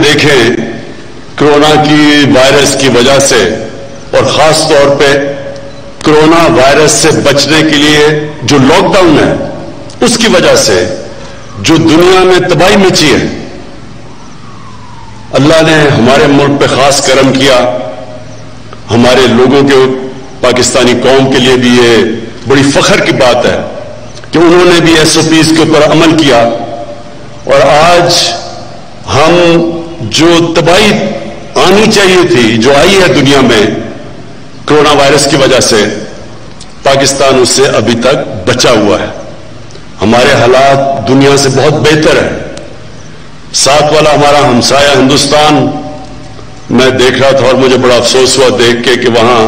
دیکھیں کورونا کی وائرس کی وجہ سے اور خاص طور پہ کورونا وائرس سے بچنے کے لیے جو لاک ڈاؤن ہے اس کی وجہ سے جو دنیا میں تباہی مچی ہے، اللہ نے ہمارے ملک پہ خاص کرم کیا. ہمارے لوگوں کے پاکستانی قوم کے لیے بھی یہ بڑی فخر کی بات ہے کہ انہوں نے بھی SOPs کے اوپر عمل کیا، اور آج ہم جو تباہی آنی چاہیے تھی جو آئی ہے دنیا میں کورونا وائرس کی وجہ سے، پاکستان اس سے ابھی تک بچا ہوا ہے. ہمارے حالات دنیا سے بہت بہتر ہے. ساتھ والا ہمارا ہمسایہ ہندوستان، میں دیکھ رہا تھا اور مجھے بڑا افسوس ہوا دیکھ کے کہ وہاں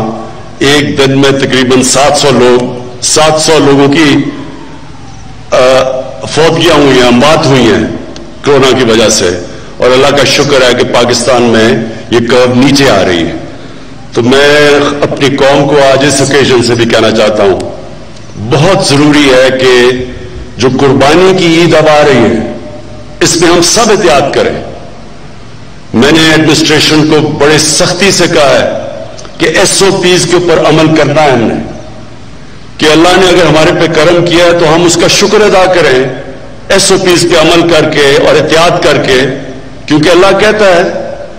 ایک دن میں تقریباً 700 لوگوں کی فوتگیاں ہوئی ہیں، اموات ہوئی ہیں کورونا کی وجہ سے. اور اللہ کا شکر ہے کہ پاکستان میں یہ کرو نیچے آ رہی ہے. تو میں اپنی قوم کو آج اس اوکیزن سے بھی کہنا چاہتا ہوں، بہت ضروری ہے کہ جو قربانی کی عید اب آ رہی ہے اس میں ہم سب احتیاط کریں. میں نے ایڈمنسٹریشن کو بڑے سختی سے کہا ہے کہ SOPs کے اوپر عمل کرنا ہے ہم نے، کہ اللہ نے اگر ہمارے پہ کرم کیا ہے تو ہم اس کا شکر ادا کریں SOPs پہ عمل کر کے اور احتیاط کر کے، کیونکہ اللہ کہتا ہے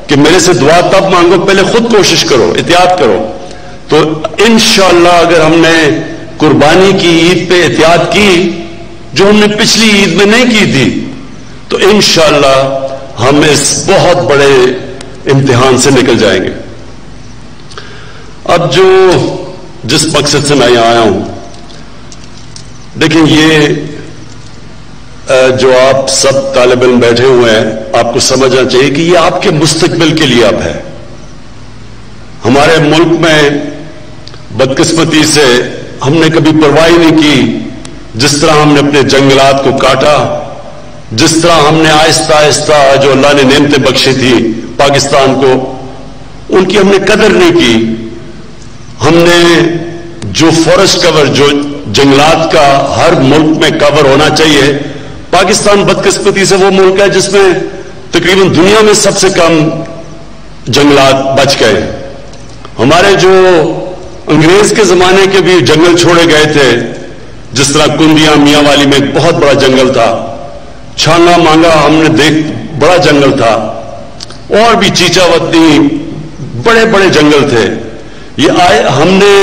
کہ میرے سے دعا تب مانگو پہلے خود کوشش کرو، احتیاط کرو. تو انشاءاللہ اگر ہم نے قربانی کی عید پہ احتیاط کی جو ہم نے پچھلی عید میں نہیں کی تھی، تو انشاءاللہ ہم اس بہت بڑے امتحان سے نکل جائیں گے. اب جس مقصد سے میں یہاں آیا ہوں، دیکھیں یہ جو آپ سب طالب علم بیٹھے ہوئے ہیں، آپ کو سمجھنا چاہیے کہ یہ آپ کے مستقبل کے لیے اب ہے. ہمارے ملک میں بدقسمتی سے ہم نے کبھی پرواہ نہیں کی، جس طرح ہم نے اپنے جنگلات کو کاٹا، جس طرح ہم نے آہستہ آہستہ جو اللہ نے نعمتیں بخشی تھی پاکستان کو، ان کی ہم نے قدر نہیں کی. ہم نے جو فارسٹ کور، جو جنگلات کا ہر ملک میں کور ہونا چاہیے، پاکستان بدقسمتی سے وہ ملک ہے جس میں تقریباً دنیا میں سب سے کم جنگلات بچ گئے. ہمارے جو انگریز کے زمانے کے بھی جنگل چھوڑے گئے تھے، جس طرح کندیاں میاں والی میں ایک بہت بڑا جنگل تھا، چھانا مانگا ہم نے بڑا جنگل تھا، اور بھی چیچا وطنی بڑے بڑے جنگل تھے. یہ ہم نے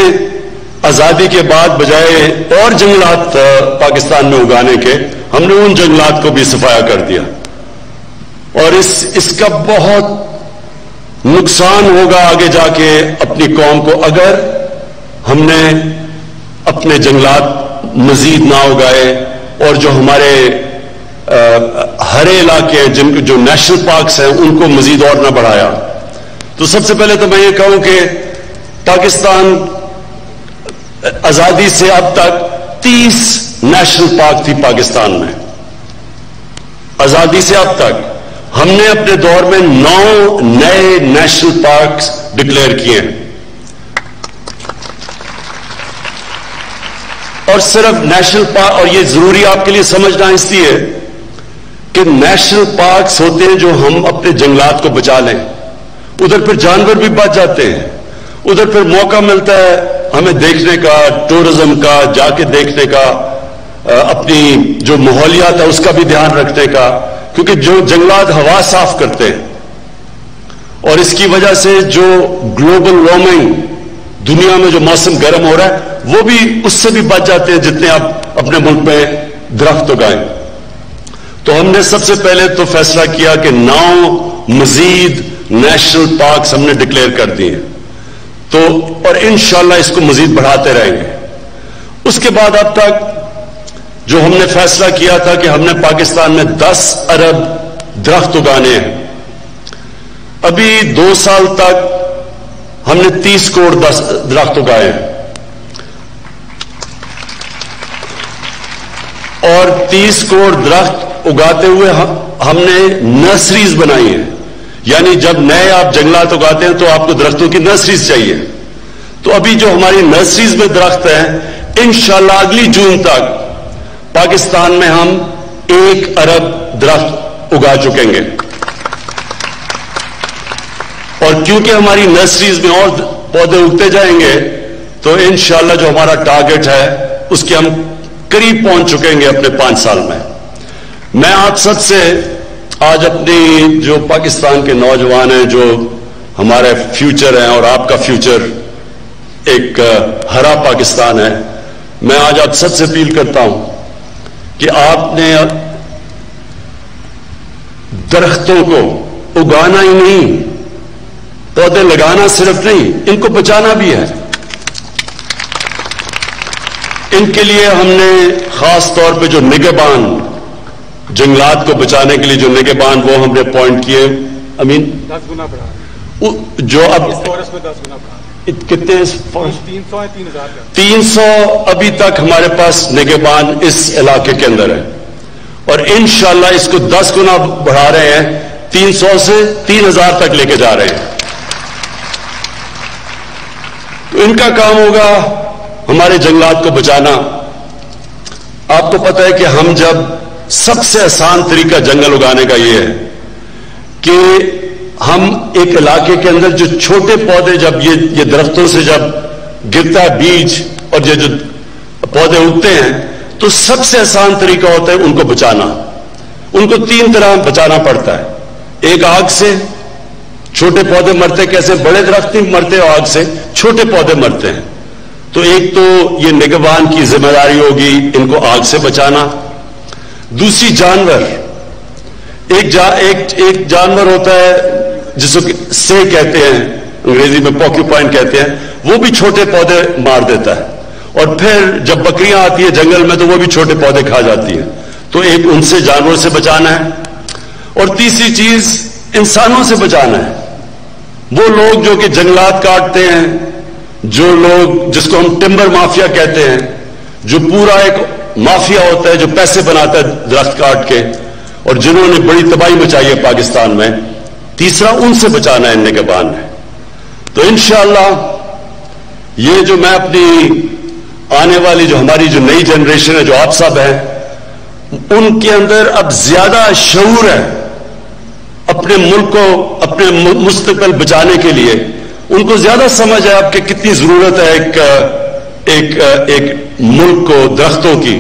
آزادی کے بعد بجائے اور جنگلات پاکستان میں اگانے کے، ہم نے ان جنگلات کو بھی صفایا کر دیا. اور اس کا بہت نقصان ہوگا آگے جا کے اپنی قوم کو اگر ہم نے اپنے جنگلات مزید نہ اگائے، اور جو ہمارے ہرے علاقے ہیں جو نیشنل پارکس ہیں ان کو مزید اور نہ بڑھایا. تو سب سے پہلے تو میں یہ کہوں کہ پاکستان آزادی سے اب تک 30 نیشنل پارک تھی پاکستان میں. آزادی سے اب تک ہم نے اپنے دور میں 9 نئے نیشنل پارکس ڈکلیئر کیے ہیں. اور صرف نیشنل پارک، اور یہ ضروری آپ کے لیے سمجھنا اس لیے کہ نیشنل پارکس ہوتے ہیں جو ہم اپنے جنگلات کو بچا لیں، ادھر پھر جانور بھی بچ جاتے ہیں، ادھر پھر موقع ملتا ہے ہمیں دیکھنے کا، ٹورزم کا، جا کے دیکھنے کا، اپنی جو ماحولیات ہے اس کا بھی دھیان رکھنے کا، کیونکہ جو جنگلات ہوا صاف کرتے ہیں. اور اس کی وجہ سے جو گلوبل وارمنگ دنیا میں جو موسم گرم ہو رہا ہے وہ بھی اس سے بھی بچ جاتے ہیں جتنے آپ اپنے ملک میں درخت اگائیں. تو ہم نے سب سے پہلے تو فیصلہ کیا کہ 9 مزید نیشنل پارکس ہم نے ڈکلیئر کر دیے. تو اور انشاءاللہ اس کو مزید بڑھاتے رہیں گے. اس کے بعد اب تک جو ہم نے فیصلہ کیا تھا کہ ہم نے پاکستان میں 10 ارب درخت اگانے ہیں. ابھی 2 سال تک ہم نے 30 کروڑ درخت اگائے ہیں. اور 30 کروڑ درخت اگاتے ہوئے ہم نے نرسریز بنائی ہیں. یعنی جب نئے آپ جنگلات اگاتے ہیں تو آپ کو درختوں کی نرسریز چاہیے. تو ابھی جو ہماری نرسریز میں درخت ہیں، انشاءاللہ اگلی جون تک پاکستان میں ہم 1 ارب درخت اگا چکیں گے. اور کیونکہ ہماری نرسریز میں اور پودے اگتے جائیں گے تو انشاءاللہ جو ہمارا ٹارگٹ ہے اس کے ہم قریب پہنچ چکیں گے اپنے 5 سال میں. میں آپ سب سے آج اپنی جو پاکستان کے نوجوان ہیں جو ہمارے فیوچر ہیں اور آپ کا فیوچر ایک ہرا پاکستان ہے, میں آج آپ سب سے اپیل کرتا ہوں کہ آپ نے درختوں کو اگانا ہی نہیں, پودے لگانا صرف نہیں, ان کو بچانا بھی ہے. ان کے لیے ہم نے خاص طور پہ جو نگہبان, جنگلات کو بچانے کے لیے جو نگہبان وہ ہم نے اپوائنٹ کیے. امین 10 گنا بڑھا جو اب اس فورسٹ میں 10 گنا بڑھا کتنے 300 ہے 3000 کا 300 ابھی تک ہمارے پاس نگہبان اس علاقے کے اندر ہے اور انشاءاللہ اس کو 10 گنا بڑھا رہے ہیں, 300 سے 3000 تک لے کے جا رہے ہیں. تو ان کا کام ہوگا ہمارے جنگلات کو بچانا. آپ کو پتہ ہے کہ ہم جب سب سے آسان طریقہ جنگل اگانے کا یہ ہے کہ ہم ایک علاقے کے اندر جو چھوٹے پودے جب یہ درختوں سے جب گرتا ہے بیج اور یہ جو پودے اگتے ہیں تو سب سے آسان طریقہ ہوتا ہے ان کو بچانا. ان کو 3 طرح بچانا پڑتا ہے. ایک آگ سے, چھوٹے پودے مرتے کیسے, بڑے درخت نہیں مرتے آگ سے, چھوٹے پودے مرتے ہیں. تو ایک تو یہ نگہبان کی ذمہ داری ہوگی ان کو آگ سے بچانا. دوسری جانور, ایک جانور ہوتا ہے جس کو سے کہتے ہیں, انگریزی میں پوکیوپائن کہتے ہیں, وہ بھی چھوٹے پودے مار دیتا ہے. اور پھر جب بکریاں آتی ہیں جنگل میں تو وہ بھی چھوٹے پودے کھا جاتی ہیں. تو ایک ان سے جانوروں سے بچانا ہے. اور تیسری چیز انسانوں سے بچانا ہے. وہ لوگ جو کہ جنگلات کاٹتے ہیں, جو لوگ جس کو ہم ٹمبر مافیا کہتے ہیں, جو پورا ایک مافیا ہوتا ہے جو پیسے بناتا ہے درخت کاٹ کے, اور جنہوں نے بڑی تباہی مچائی ہے پاکستان میں. تیسرا ان سے بچانا ہے نگہبان ہے. تو انشاءاللہ یہ جو میں اپنی آنے والی جو ہماری جو نئی جنریشن ہے جو آپ سب ہیں ان کے اندر اب زیادہ شعور ہے اپنے ملک کو, اپنے مستقبل بچانے کے لیے. ان کو زیادہ سمجھ ہے اب کہ کتنی ضرورت ہے ایک ملک کو درختوں کی.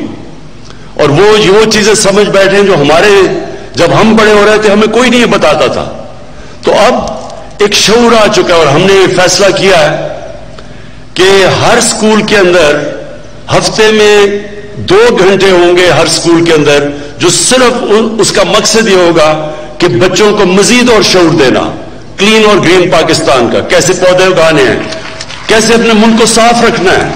اور وہ چیزیں سمجھ بیٹھے ہیں جو ہمارے جب ہم بڑے ہو رہے تھے ہمیں کوئی نہیں بتاتا تھا. تو اب ایک شعور آ چکا ہے اور ہم نے یہ فیصلہ کیا ہے کہ ہر سکول کے اندر ہفتے میں 2 گھنٹے ہوں گے ہر سکول کے اندر جو صرف اس کا مقصد یہ ہوگا کہ بچوں کو مزید اور شعور دینا کلین اور گرین پاکستان کا, کیسے پودے اگانے ہیں, کیسے اپنے ملک کو صاف رکھنا ہے.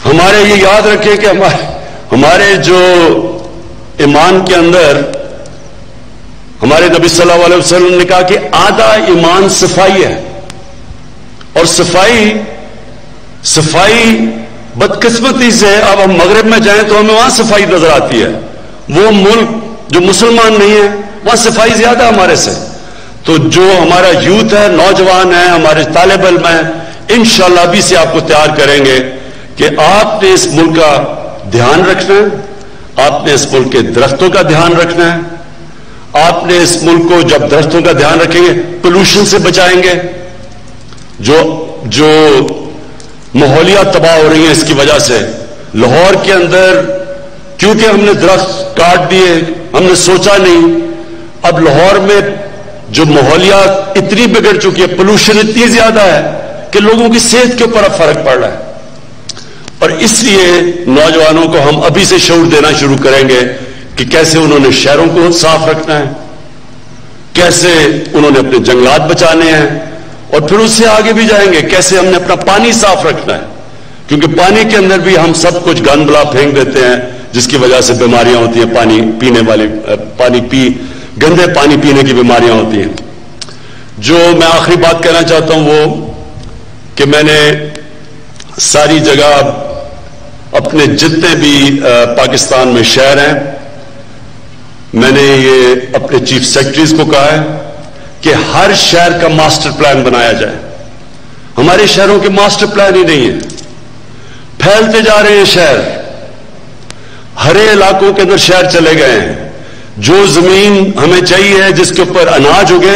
ہمارے یہ یاد رکھیں کہ ہمارے جو ایمان کے اندر ہمارے نبی صلی اللہ علیہ وسلم نے کہا کہ آدھا ایمان صفائی ہے. اور صفائی بدقسمتی سے اب ہم مغرب میں جائیں تو ہمیں وہاں صفائی نظر آتی ہے. وہ ملک جو مسلمان نہیں ہے وہاں صفائی زیادہ ہمارے سے. تو جو ہمارا یوتھ ہے, نوجوان ہیں, ہمارے طالب علم ہیں, انشاءاللہ ابھی سے آپ کو تیار کریں گے کہ آپ نے اس ملک کا دھیان رکھنا ہے, آپ نے اس ملک کے درختوں کا دھیان رکھنا ہے. آپ نے اس ملک کو جب درختوں کا دھیان رکھیں گے پولوشن سے بچائیں گے. جو ماحولیات تباہ ہو رہی ہیں اس کی وجہ سے لاہور کے اندر, کیونکہ ہم نے درخت کاٹ دیے, ہم نے سوچا نہیں, اب لاہور میں جو ماحولیات اتنی بگڑ چکی ہے, پولوشن اتنی زیادہ ہے کہ لوگوں کی صحت کے اوپر اب فرق پڑ رہا ہے. اور اس لیے نوجوانوں کو ہم ابھی سے شعور دینا شروع کریں گے کہ کیسے انہوں نے شہروں کو صاف رکھنا ہے, کیسے انہوں نے اپنے جنگلات بچانے ہیں, اور پھر اس سے آگے بھی جائیں گے کیسے ہم نے اپنا پانی صاف رکھنا ہے. کیونکہ پانی کے اندر بھی ہم سب کچھ گند بلا پھینک دیتے ہیں جس کی وجہ سے بیماریاں ہوتی ہیں, پانی پینے والی گندے پانی پینے کی بیماریاں ہوتی ہیں. جو میں آخری بات کہنا چاہتا ہوں وہ کہ میں نے ساری جگہ اپنے جتنے بھی پاکستان میں شہر ہیں میں نے یہ اپنے چیف سیکرٹریز کو کہا ہے کہ ہر شہر کا ماسٹر پلان بنایا جائے. ہمارے شہروں کے ماسٹر پلان ہی نہیں ہے, پھیلتے جا رہے ہیں شہر, ہرے علاقوں کے اندر شہر چلے گئے ہیں. جو زمین ہمیں چاہیے جس کے اوپر اناج اگے